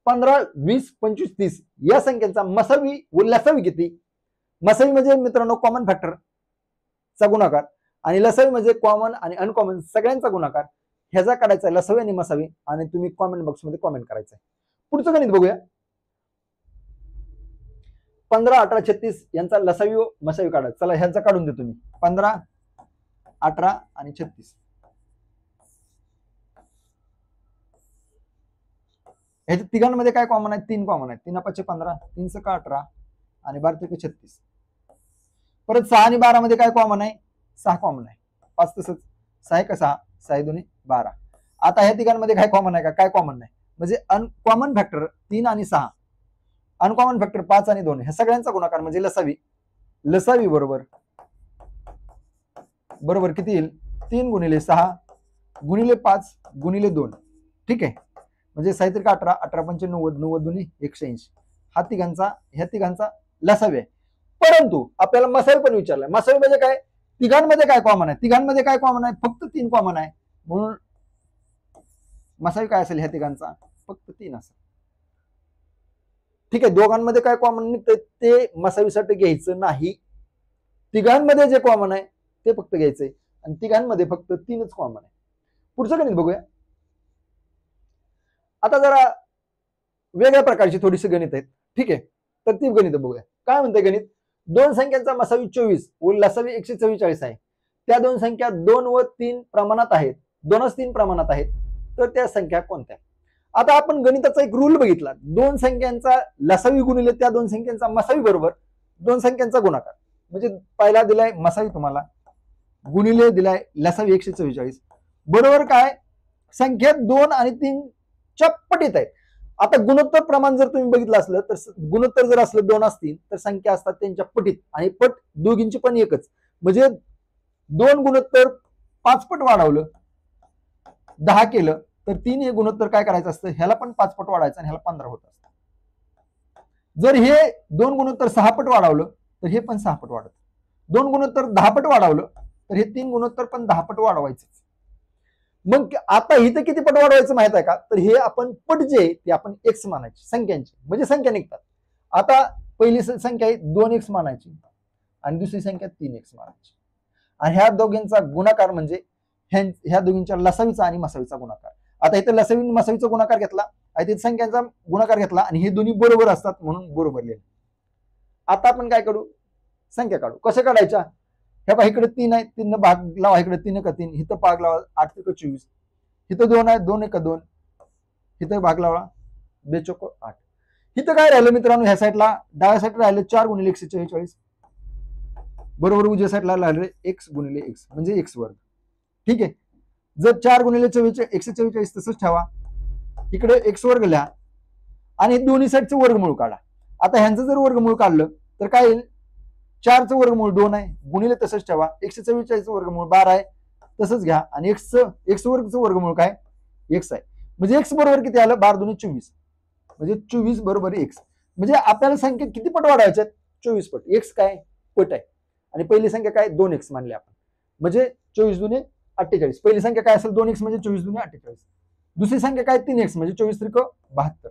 S1: 15 20 25 30 या संख्यांचा मसावी व लसावी किती. मसावी म्हणजे मित्रांनो कॉमन फॅक्टर चा गुणाकार आणि लसावी म्हणजे कॉमन आणि अनकॉमन सगळ्यांचा गुणाकार. ह्याचा काढायचा लसावी आणि मसावी आणि तुम्ही कॉमेंट बॉक्स मध्ये कॉमेंट करायचं. पुढचं गणित बघूया. 15 18 36 यांचा लसावी व मसावी काढायचा. चला ह्यांचा काढून देतो मी. 15 18 आणि 36 ह्याच्या तिघांमध्ये काय कॉमन आहे 3 कॉमन आहे. 3 5 15 3 6 18 आणि 12 3 36. परत 6 आणि 12 मध्ये काय कॉमन आहे 6 कॉमन आहे. 5 तसंच 6 का 6 6 2 12. आता ह्या तिघांमध्ये काय कॉमन आहे का काय कॉमन नाही म्हणजे अनकॉमन फॅक्टर 3 आणि 6 अनकॉमन फॅक्टर 5 आणि 2 ह्या सगळ्यांचा गुणाकार म्हणजे लसावी. लसावी बरोबर बरोबर किती येईल 3 गुणिले 6 गुणिले 5 गुणिले 2. ठीक आहे, म्हणजे 6 3 18 18 5 90 90 2 180. ह्या तिघांचा लसावी आहे. परंतु आपल्याला मसावी पण विचारलाय. मसावी म्हणजे काय? तिघांमध्ये काय कॉमन आहे? तिघांमध्ये काय कॉमन आहे? फक्त 3 कॉमन आहे. म्हणून मसावी काय असेल ह्या तिघांचा? फक्त 3 असेल. ठीक आहे. दोघांमध्ये काय कॉमन निघतंय ते मसावीसाठी घ्यायचं नाही. तिघांमध्ये जे कॉमन आहे ते फक्त घ्यायचंय आणि तिघांमध्ये फक्त 3च कॉमन आहे. पुढचं गणित बघूया. आता जरा वेगळ्या प्रकारची थोडीशी गणित आहेत. ठीक आहे. तरतीब गणित बघूया. काय म्हणते गणित? दोन संख्यांचा मसावी 24 व लसावी 144 आहे. त्या दोन संख्या 2 व 3 प्रमाणात आहेत. 2च 3 प्रमाणात आहेत. तर त्या संख्या कोणत्या? आता आपण गणिताचा एक रूल बघितला. दोन संख्यांचा लसावी गुणिले त्या दोन संख्यांचा मसावी बरोबर दोन संख्यांचा गुणाकार. म्हणजे पहिला दिलाय मसावी तुम्हाला गुणिले दिलाय लसावी 144 बरोबर काय? संख्या 2 आणि 3 च्या पटीत आहेत. आता गुणोत्तर प्रमाण जर तुम्ही बघितलं असलं तर गुणोत्तर जर असलं 2 असतील तर संख्या असतात त्यांच्या पटीत आणि पट दोघींची पण एकच. म्हणजे 2 गुणोत्तर 5 पट वाढवलं 10 केलं तर 3 हे गुणोत्तर काय करायचं असतं? ह्याला पण 5 पट वाढायचं आणि ह्याला 15 होत असतं. जर हे 2 गुणोत्तर 6 पट वाढवलं तर हे पण 6 पट वाढत. 2 गुणोत्तर 10 पट वाढवलं तर हे 3 गुणोत्तर पण 10 पट वाढवायचं. मग आता इथं किती पट वाढवायचं माहित आहे का? तर हे आपण पट जे ते आपण एक्स मानायचे संख्यांची म्हणजे संख्या निघतात. आता पहिली संख्या आहे 2x मानायची आणि दुसरी संख्या 3x मानायची आणि ह्या दोघांचा गुणाकार म्हणजे ह्या दोघींच्या लसावीचा आणि मसावीचा गुणाकार. आता इथं लसावी आणि मसावीचा गुणाकार घेतला आणि तिथे संख्यांचा गुणाकार घेतला आणि हे दोन्ही बरोबर असतात म्हणून बरोबर लिहिले. आता आपण काय करू? संख्या काढू. कशा काढायच्या? ह्या बघा इकडे 3 आहे 3 भाग लावा इकडे 3 का 3 इथं भाग लावा 8 × 24 इथं 2 आहे 2 × 2 इथं भाग लावा 2 × 8. इथं काय राहिलं मित्रांनो? ह्या साईडला डाव्या साईडला राहिलं 4 × 144 बरोबर उजव्या साईडला राहिलं x × x म्हणजे x वर्ग. ठीक आहे. जर 4 × 144 तसंच ठेवा इकडे x वर्ग लिहा आणि दोन्ही साईडचं वर्गमूळ काढा. आता ह्यांचं जर वर्गमूळ काढलं तर काय येईल? 4चं वर्गमूळ 2 आहे गुणिले तसंच ठेवा 144चं वर्गमूळ 12 आहे तसंच घ्या आणि x वर्गचं वर्गमूळ काय? x आहे. म्हणजे x बरोबर किती आलं? 12 × 2 = 24 म्हणजे 24 बरोबर x. म्हणजे आपल्याला संख्या किती पट वाढवायच्या? 24 पट. x काय? पट आहे आणि पहिली संख्या काय? 2x मानली आपण म्हणजे 24 × 2 = 48. पहिली संख्या काय असेल? 2x म्हणजे 24 × 2 = 48. दुसरी संख्या काय? 3x म्हणजे 24 × 3 = 72.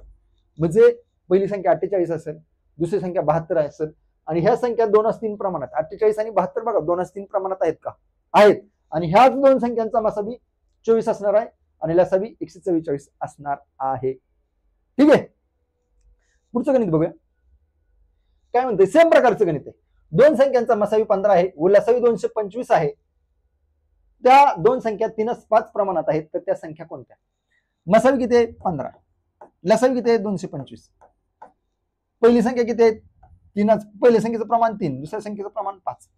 S1: म्हणजे पहिली संख्या 48 असेल दुसरी संख्या 72 असेल आणि ह्या संख्या 2च 3 प्रमाणात 48 आणि 72 बघा 2च 3 प्रमाणात आहेत का? आहेत. आणि ह्याच दोन संख्यांचा मसावी 24 असणार आहे आणि लसावी 144 असणार आहे. ठीक आहे. पुढचं गणित बघूया. काय म्हणते? सेम प्रकारचं गणित आहे. दोन संख्यांचा मसावी 15 आहे व लसावी 225 आहे. त्या दोन संख्या 3च 5 प्रमाणात आहेत तर त्या संख्या कोणत्या? मसावी किती आहे? 15. लसावी किती आहे? 225. पहिली संख्या किती आहे? 3च. पहिल्या संख्येचं प्रमाण 3 दुसऱ्या संख्येचं प्रमाण 5.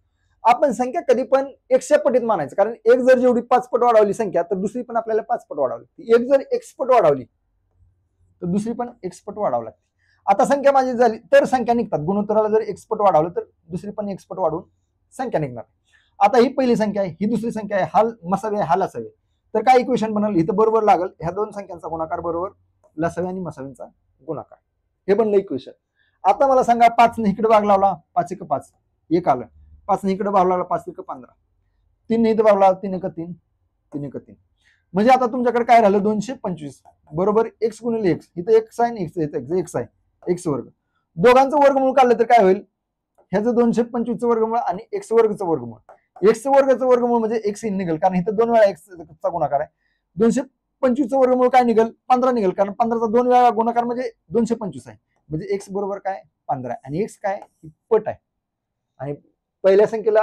S1: आपण संख्या कधी पण 100 पटीत मानायचं कारण एक जर जेवढी 5 पट वाढवली संख्या तर दुसरी पण आपल्याला 5 पट वाढवली. एक जर x पट वाढवली तर दुसरी पण x पट वाढवावी लागते. आता संख्या माझी झाली तर संख्या निघतात. गुणोत्तराला जर x पट वाढवलं तर दुसरी पण x पट वाढवून संख्या निघणार. आता ही पहिली संख्या आहे ही दुसरी संख्या आहे हा मसावी आहे हा लसावी तर काय इक्वेशन बनल? इथं बरोबर लागल ह्या दोन संख्यांचा गुणाकार बरोबर लसावी आणि मसावींचा गुणाकार. हे बनलं इक्वेशन. आता मला सांगा 5 ने इकडे भाग लावला 5 × 5 1 आलं 5 ने इकडे भाग लावला 5 × 15 3 ने इथं भाग लावला 3 × 3 3 × 3 म्हणजे आता तुमच्याकडे काय राहिलं? 225 बरोबर x × x इथं x आहे इथं x आहे x वर्ग. दोघांचं वर्गमूळ काढलं तर काय होईल? ह्याचं 225चं वर्गमूळ आणि x वर्गचं वर्गमूळ. x वर्गचं वर्गमूळ म्हणजे x निघेल कारण इथं 2 वेळा x चा गुणाकार आहे. 225चं वर्गमूळ काय निघेल? 15 निघेल कारण 15चा 2 वेळा गुणाकार म्हणजे 225 आहे. म्हणजे x बरोबर काय? 15 आणि x काय? पट आहे. आणि पहिल्या संख्येला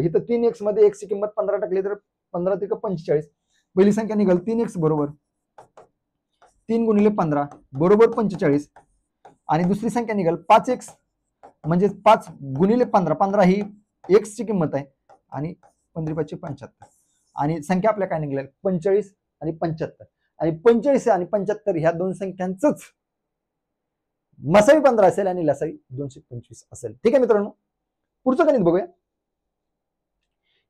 S1: इथं 3x मध्ये x ची किंमत 15 टाकली तर 15 × 45. पहिली संख्या निघेल 3x बरोबर 3 × 15 बरोबर 45 आणि दुसरी संख्या निघेल 5x म्हणजे 5 × 15 15 ही x ची किंमत आहे आणि 15 × 5 = 75 आणि संख्या आपल्या काय निघेल? 45 आणि 75 आणि 45 आणि 75 ह्या दोन संख्यांचंच मसावी 15 असेल आणि लसावी 225 असेल. ठीक आहे मित्रांनो. पुढचं गणित बघूया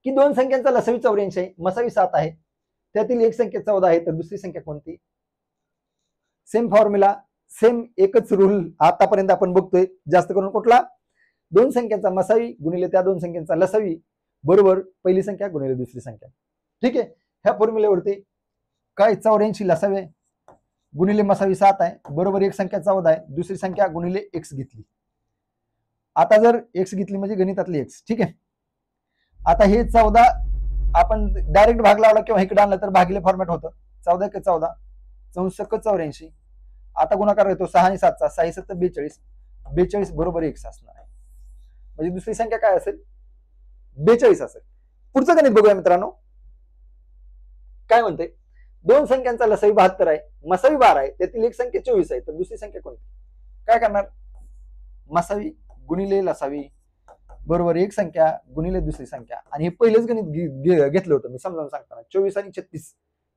S1: की दोन संख्यांचा लसावी 84 आहे मसावी 7 आहे त्यातील एक संख्या 14 आहे तर दुसरी संख्या कोणती? सेम फॉर्म्युला सेम एकच रूल आतापर्यंत आपण बघतोय. जास्त करून कुठला? दोन संख्यांचा मसावी गुणिले त्या दोन संख्यांचा लसावी बरोबर पहिली संख्या गुणिले दुसरी संख्या. ठीक आहे. ह्या फॉर्म्युलेवरती काय 84 लसावे गुणिले मसावी 7 आहे बरोबर एक संख्या 14 आहे, दुसरी संख्या गुणिले एक्स घेतली. आता जर एक्स घेतली म्हणजे गणितातली एक्स. ठीक आहे. आता हे 14 आपण डायरेक्ट भाग लावला किंवा इकडे आणलं तर भागिले फॉर्मॅट होतं. 14 × 14 64 84. आता गुणाकार येतो 6 आणि 7चा 6 7 42. 42 बरोबर एक्स असणार आहे. म्हणजे दुसरी संख्या काय असेल 42 असेल. पुढचं गणित बघूया मित्रांनो. काय म्हणते दोन संख्यांचा लसावी 72 आहे मसावी 12 आहे त्यातील एक संख्या 24 आहे तर दुसरी संख्या कोणती. काय करणार मसावी गुणिले लसावी बरोबर एक संख्या गुणिले दुसरी संख्या. आणि हे पहिलेच गणित घेतलं होतं मी समजावून सांगताना. 24 आणि 36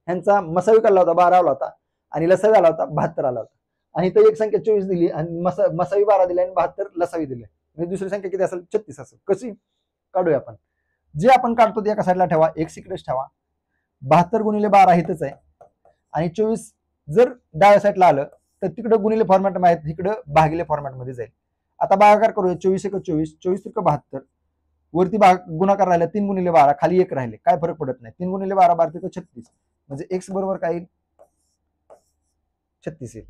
S1: ह्यांचा मसावी काढला होता 12 आला होता आणि लसावी आला होता 72 आला होता. आणि इथं एक संख्या 24 दिली आणि मसावी 12 दिली आणि 72 लसावी दिले. म्हणजे दुसरी संख्या किती असेल 36 असेल. कशी काढूया आपण. जे आपण काढतो ते एका साईडला ठेवा एक्स इकडेच ठेवा. 72 गुणिले 12 इथंच आहे आणि 24 जर डाव्या साईडला आलं तर तिकडं गुणिले फॉर्मॅट मध्ये तिकडं भागिले फॉर्मॅट मध्ये जाईल. आता भागाकार करूया 24 × 24 24 × 72 वरती गुणाकार राहिला 3 गुणिले 12 खाली 1 राहिले काय फरक पडत नाही. 3 गुणिले 12 12 × 36 म्हणजे एक्स बरोबर काय येईल 36 येईल.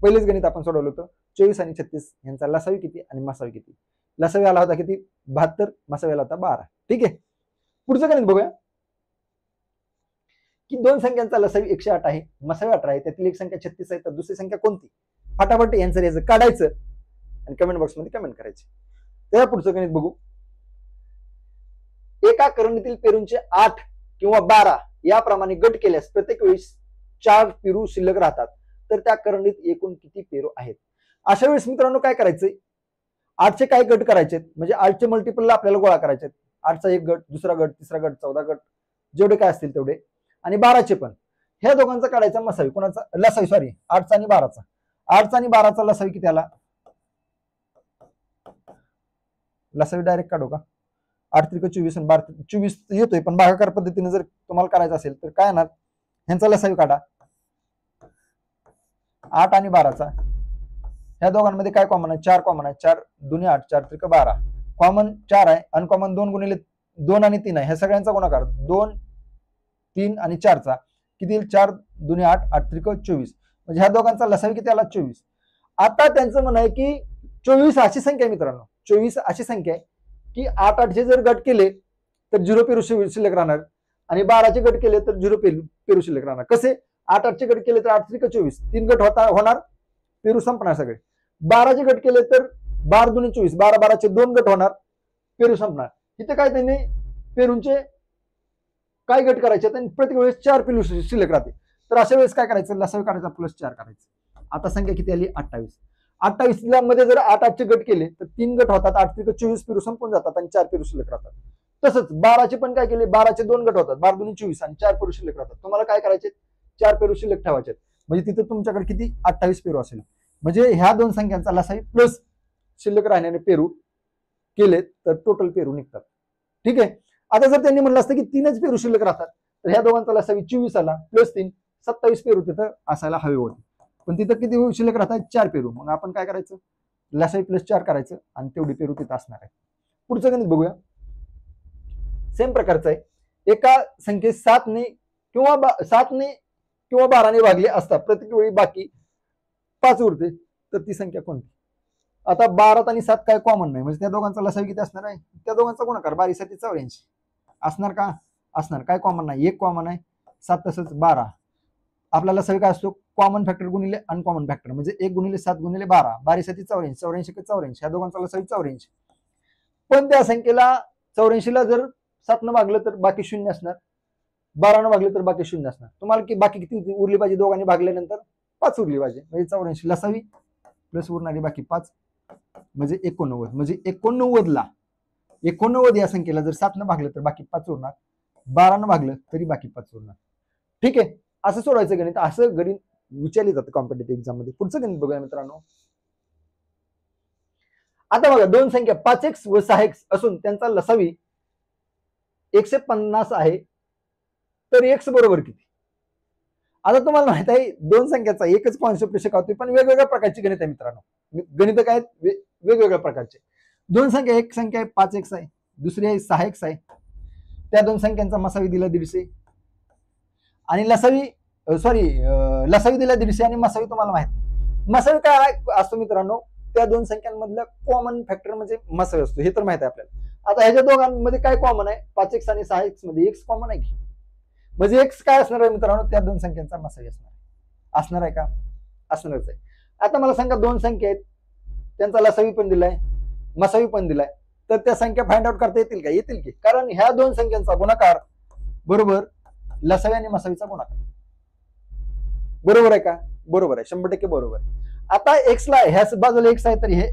S1: पहिलेच गणित आपण सोडवलं होतं. 24 आणि 36 यांचा लसावी किती आणि मसावी किती. लसावी आला होता किती 72 मसावी आला होता 12. ठीक आहे. पुढचं गणित बघूया की दोन संख्यांचा लसावी 108 आहे मसावी 18 आहे त्यातील एक संख्या 36 आहे तर दुसरी संख्या कोणती. फटाफट यांचं याचं काढायचं आणि कमेंट बॉक्स मध्ये कमेंट करायचे. त्या पुढचं गणित बघू. एका करणीतील पेरूंचे 8 किंवा 12 याप्रमाणे गट केल्यास प्रत्येक वेळी 4 पेरू शिल्लक राहतात तर त्या करणीत एकूण किती पेरू आहेत. अशा वेळेस मित्रांनो काय करायचंय 8चे काय गट करायचे म्हणजे 8चे मल्टिपलला आपल्याला गोळा करायचे. 8चा एक गट दुसरा गट तिसरा गट 14 गट जेवढे काय असतील तेवढे आणि 12चे पण ह्या दोघांचा काढायचा मसावी कोणाचा लसावी 8चा आणि 12चा. 8चा आणि 12चा लसावी किती आला लसावी डायरेक्ट काढू का 8 × 24 आणि 12 24 येतोय पण भागाकार पद्धतीने जर तुम्हाला करायचं असेल तर काय येणार ह्यांचा लसावी काढा 8 आणि 12चा. ह्या दोघांमध्ये काय कॉमन आहे 4 कॉमन आहे 4 2 8 4 × 12 कॉमन 4 आहे अनकॉमन 2 गुणिले 2 आणि 3 आहे. ह्या सगळ्यांचा गुणाकार 2 3 आणि 4चा किती येईल 4 2 8 8 × 24 म्हणजे ह्या दोघांचा लसावी किती आला 24. आता त्यांचं म्हणणं आहे की 24 अशी संख्या आहे मित्रांनो 24 अशी संख्या आहे की 8 8चे जर गट केले तर 0 पेरू शिल्लक राहणार आणि 12चे गट केले तर 0 पेरू शिल्लक राहणार. कसे 8 8चे गट केले तर 8 × 24 3 गट होणार पेरू संपणार सगळे. 12चे गट केले तर 12 2 24 12 12चे 2 गट होणार पेरू संपणार. इथे काय त्यांनी पेरूंचे काय गट करायचे आणि प्रत्येक वेळेस 4 पेरू शिल्लक राहते. तर अशा वेळेस काय करायचं लसावी काढायचा +4 करायचं. आता संख्या किती आली 28. 28 मध्ये जर 8 8चे गट केले तर 3 गट होतात 8 × 24 पेरू संपून जातात आणि 4 पेरू शिल्लक राहतात. तसंच 12चे पण काय केले 12चे 2 गट होतात 12 2 24 आणि 4 पेरू शिल्लक राहतात. तुम्हाला काय करायचे 4 पेरू शिल्लक ठेवायचे म्हणजे तिथे तुमच्याकडे किती 28 पेरू असेल. म्हणजे ह्या दोन संख्यांचा लसावी प्लस शिल्लक राहण्याने पेरू केले तर टोटल पेरू निघतात. ठीक आहे. आता जर त्यांनी म्हणलं असतं की 3च पेरू शिल्लक राहतात तर ह्या दोघांचा लसावी 24 आला +3 27 पेरू तिथं असायला हवे होते पण तिथं किती शिल्लक राहतात 4 पेरू. मग आपण काय करायचं लसावी +4 करायचं आणि तेवढी पेरू तिथं असणार आहे. पुढचं गणित बघूया. सेम प्रकारचं आहे. एका संख्येत 7ने किंवा 12ने भागले असता प्रत्येक वेळी बाकी 5 उरते तर ती संख्या कोणती. आता 12 आणि 7 काय कॉमन नाही म्हणजे त्या दोघांचा लसावी किती असणार आहे त्या दोघांचा गुणाकार 12 7 84 असणार का असणार. काय कॉमन नाही 1 कॉमन आहे 7 तसंच 12. आपला लसावी काय असतो कॉमन फॅक्टर गुणिले अनकॉमन फॅक्टर म्हणजे 1 गुणिले 7 गुणिले 12 12 7 84 84 × 84 ह्या दोघांचा लसावी 84. पण त्या संख्येला 84ला जर 7 भागलं तर बाकी 0 असणार 12 भागलं तर बाकी 0 असणार. तुम्हाला की बाकी किती उरली पाहिजे दोघांनी भागल्यानंतर 5 उरली पाहिजे म्हणजे 84 लसावी प्लस उरणारी बाकी 5 म्हणजे 89 म्हणजे 89 या संख्येला जर 7 भागलं तर बाकी 5 उरणार 12 भागलं तरी बाकी 5 उरणार. ठीक आहे. असं सोडवायचं गणित. असं गणित विचारले जातं कॉम्पिटेटिव्ह एक्झाम मध्ये. पुढचं गणित बघूया मित्रांनो. आता बघा दोन संख्या 5x व 6x असून त्यांचा लसावी 150 आहे तर x बरोबर किती. आता तुम्हाला माहित आहे दोन संख्याचा एकच कॉन्सेप्ट शिकवतोय पण वेगवेगळ्या प्रकारची गणित आहे मित्रांनो. गणित काय वेगवेगळ्या प्रकारचे. दोन संख्या, एक संख्या आहे 5x आहे, दुसरी आहे 6x आहे. त्या दोन संख्यांचा मसावी दिला 150 आणि लसावी लसावी दिला 150 आणि मसावी तुम्हाला माहित. मसावी काय असतो मित्रांनो, त्या दोन संख्यांमधलं कॉमन फॅक्टर म्हणजे मसावी असतो, हे तर माहित आहे आपल्याला. आता ह्याच्या दोघांमध्ये काय कॉमन आहे, 5x आणि 6x मध्ये x कॉमन आहे की, म्हणजे x काय असणार आहे मित्रांनो, त्या दोन संख्यांचा मसावी असणार आहे का, असणारच आहे. आता मला सांगा, दोन संख्या आहेत, त्यांचा लसावी पण दिलाय, मसावी पण दिलाय, तर त्या संख्या फाइंड आउट करता येतील का, येतील की, कारण ह्या दोन संख्यांचा गुणाकार बरोबर लसावी आणि मसावीचा गुणाकार. बरोबर आहे का, बरोबर आहे, 100% बरोबर. आता x ला ह्या बाजूला x आहे, तर हे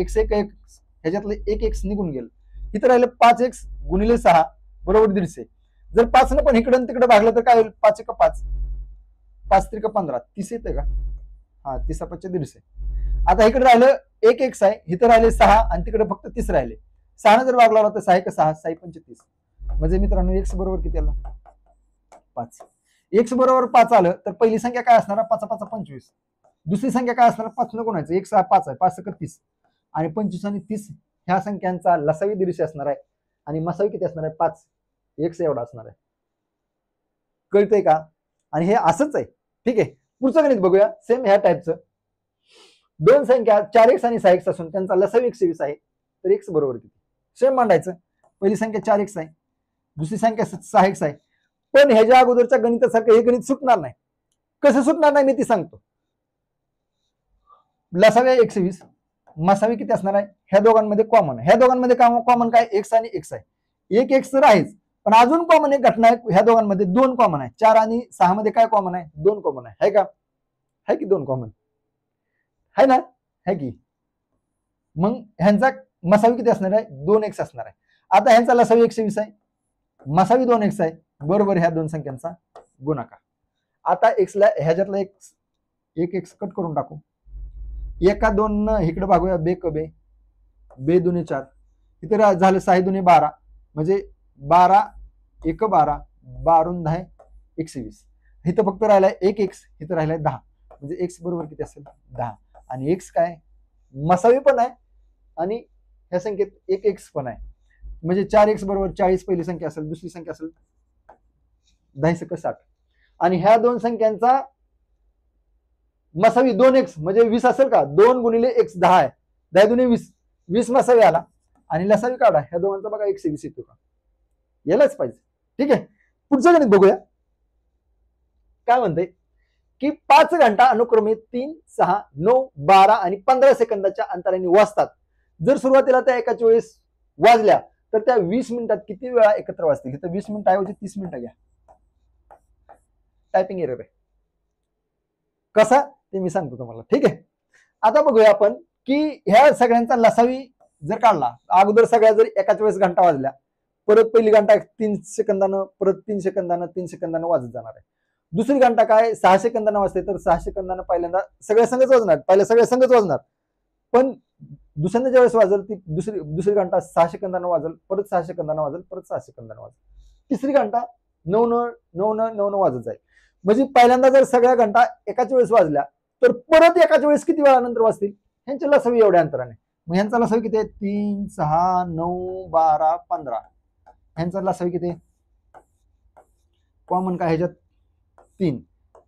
S1: x ह्याच्यातलं एक x निघून गेलं, इथं राहिलं 5x गुणिले 6 बरोबर 150. जर 5 न पण इकडं तिकडे भागलं तर काय होईल, 5 1 5, 5 3 15, 30 येते का, हा 30 5 150. आता इकडे राहिलं एक x आहे, इथं राहिले 6 आणि तिकडे फक्त 30 राहिले. 6 जर भागला तर 6 1 6, 6 5 30. म्हणजे मित्रांनो x बरोबर किती आलं, 5. x बरोबर 5 आलं तर पहिली संख्या काय असणार, 5 5 25. दुसरी संख्या काय असणार, 5 न कोणायचं, 1 6 5 आहे, 5 30 आणि 25 आणि 30 ह्या संख्यांचा लसावी 150 असणार आहे आणि मसावी किती असणार आहे, 5. x एवढा असणार आहे. कळतंय का, आणि हे असंच आहे. ठीक आहे, पुढचं गणित बघूया सेम ह्या टाईपचं. दोन संख्या 4x आणि 6x असून त्यांचा लसावी 120 आहे, तर x बरोबर किती, सेम मांडायचं. पहिली संख्या 4x आहे, दुसरी संख्या 6x आहे, पण ह्याच्या अगोदरच्या गणितासारखं हे गणित सुटणार नाही. कसं सुटणार नाही मी ती सांगतो. लसावी 120, मसावी किती असणार आहे, ह्या दोघांमध्ये कॉमन आहे, ह्या दोघांमध्ये कॉमन काय, x आणि x आहे, एक x तर आहेच, पण अजून कॉमन एक घटना आहे, ह्या दोघांमध्ये 2 कॉमन आहे. 4 आणि 6 मध्ये काय कॉमन आहे, 2 कॉमन आहे का, है की 2 कॉमन है ना, है की. मग ह्यांचा मसावी किती असणार आहे, 2x असणार आहे. आता ह्यांचा लसावी 120 आहे, मसावी 2x आहे, बरोबर ह्या दोन संख्यांचा गुणाकार. आता x ला ह्याच्यातला एक x कट करून टाकू, एका 2 इकडे भागूया, बे क बे, बे 2 4, इथे झालं 6 2 12, म्हणजे 12 1 12, 12 10 120. इथं फक्त राहिलाय 1x, इथं राहिलाय 10, म्हणजे x बरोबर किती असेल, 10. आणि x काय, मसावी पण आहे आणि ह्या संख्येत 1x पण आहे, म्हणजे 4x बरोबर 40 पहिली संख्या असेल, दुसरी संख्या असेल 10 60. आणि ह्या दोन संख्यांचा मसावी 2x म्हणजे 20 असेल का, 2 गुणिले x 10 आहे, 10 दुने 20, 20 मसावी आला. आणि लसावी काढा, ह्या दोघांचा बघा 120 येतो का, यायलाच पाहिजे. ठीक आहे, पुढचं गणित बघूया. काय म्हणते की 5 घंटा अनुक्रमे 3 6 9 12 आणि 15 सेकंदाच्या अंतराने वाजतात. जर सुरुवातीला त्या एकाच वेळेस वाजल्या तर त्या 20 मिनिटात किती वेळा एकत्र वाजतील. इथं 20 मिनिटं ऐवजी 30 मिनिटं घ्या, टायपिंग एरर आहे. कसा ते मी सांगतो तुम्हाला. ठीक आहे, आता बघूया आपण की ह्या सगळ्यांचा लसावी जर काढला, अगोदर सगळ्या जर एकाच वेळेस घंटा वाजल्या, परत पहिली घंटा 3 सेकंदानं, परत 3 सेकंदानं, 3 सेकंदानं वाजत जाणार आहे. दुसरी घंटा काय 6 सेकंदानं वाजते, तर 6 सेकंदानं पहिल्यांदा सगळ्या संघच वाजणार, पहिल्या सगळ्या संघच वाजणार, पण दुसऱ्यांदा ज्यावेळेस वाजल ती दुसरी घंटा 6 सेकंदानं वाजल, परत 6 सेकंदानं वाजल, परत 6 सेकंदानं वाजल, तिसरी घंटा 9 वाजत जाईल. म्हणजे पहिल्यांदा जर सगळ्या घंटा एकाच वेळेस वाजल्या तर परत एकाच वेळेस किती वेळानंतर वाजतील, ह्यांच्या लसावी एवढ्या अंतराने. मग ह्यांचा लसावी किती आहे, 3 6 9 12 15. ह्यांचा लसावी किती, कॉमन काय ह्याच्यात 3,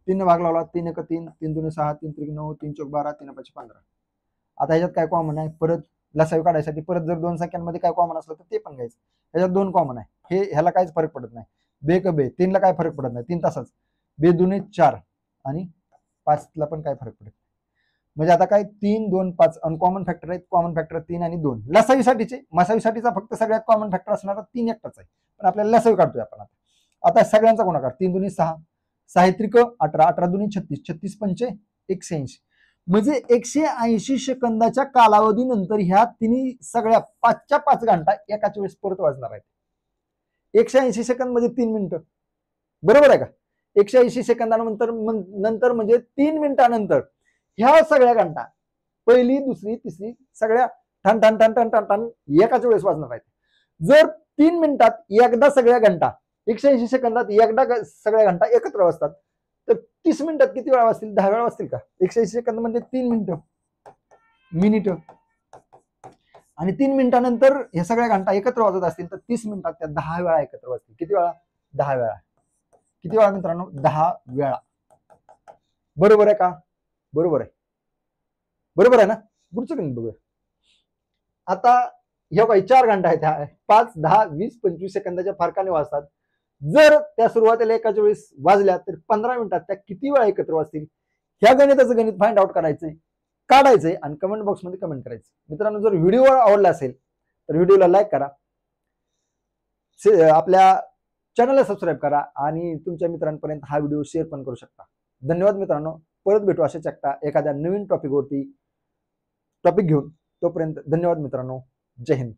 S1: 3 भाग लावला, 3 1 3, 3 2 6, 3 3 9, 3 4 12, 3 5 15. आता ह्याच्यात काय कॉमन आहे, परत लसावी काढायसाठी परत जर दोन संख्यांमध्ये काय कॉमन असलं तर ते पण घ्यायचं. ह्याच्यात 2 कॉमन आहे, हे ह्याला काहीच फरक पडत नाही. बे क बे 3 ला काय फरक पडत नाही, 3 तासच. बे 2 4 आणि 5 ला पण काय फरक पडत नाही. म्हणजे आता काय 3 2 5 अनकॉमन फॅक्टर आहेत, कॉमन फॅक्टर 3 आणि 2. लसावीसाठीचे, मसावीसाठीचा फक्त सगळ्यात कॉमन फॅक्टर असणारा 3 एकटाच आहे, पण आपल्याला लसावी काढतोय आपण. आता सगळ्यांचा गुणाकार 3 2 6, 6 3 18, 18 2 36, 36 पंचे 180. म्हणजे 180 सेकंदाच्या कालावधीनंतर ह्या तिन्ही सगळ्या 5च्या 5 घंटा एकाच वेळेस परत वाजणार आहेत. 180 सेकंद म्हणजे 3 मिनिटं, बरोबर आहे का. 180 सेकंदानंतर म्हणजे 3 मिनिटानंतर ह्या सगळ्या घंटा पहिली दुसरी तिसरी सगळ्या ठण ठण ठण ठण ठण ठण एकाच वेळेस वाजणार आहेत. जर 3 मिनिटात एकदा सगळ्या घंटा, 180 सेकंदात एकदा सगळ्या घंटा एकत्र वाजतात, तर 30 मिनिटात किती वेळा वाजतील, 10 वेळा वाजतील का. 180 सेकंद म्हणजे 3 मिनिटं, आणि 3 मिनिटानंतर हे सगळ्या घंटा एकत्र वाजत असतील तर 30 मिनिटात त्या 10 वेळा एकत्र वाजतील. किती वेळा? 10 वेळा. किती वेळा मित्रांनो? 10 वेळा. बरोबर आहे का? बरोबर आहे. बरोबर आहे ना? पुढचं गणित बघूया. आता ह्या काही 4 घंटा आहेत, ह्या 5, 10, 20, 25 सेकंदाच्या फरकाने वाजतात. जर त्या सुरुवातीला एकाच वेळेस वाजल्या तर 15 मिनिटात त्या किती वेळा एकत्र वाजतील? ह्या गणिताचं गणित फाइंड आउट करायचंय, काढायचंय आणि कमेंट बॉक्समध्ये कमेंट करायचं. मित्रांनो, जर व्हिडिओ आवडला असेल तर व्हिडिओला लाईक करा, आपल्या चॅनलला सबस्क्राईब करा आणि तुमच्या मित्रांपर्यंत हा व्हिडिओ शेअर पण करू शकता. धन्यवाद मित्रांनो. परत भेटू अशाच एखाद्या नवीन टॉपिक घेऊन. तोपर्यंत धन्यवाद मित्रांनो. जय हिंद.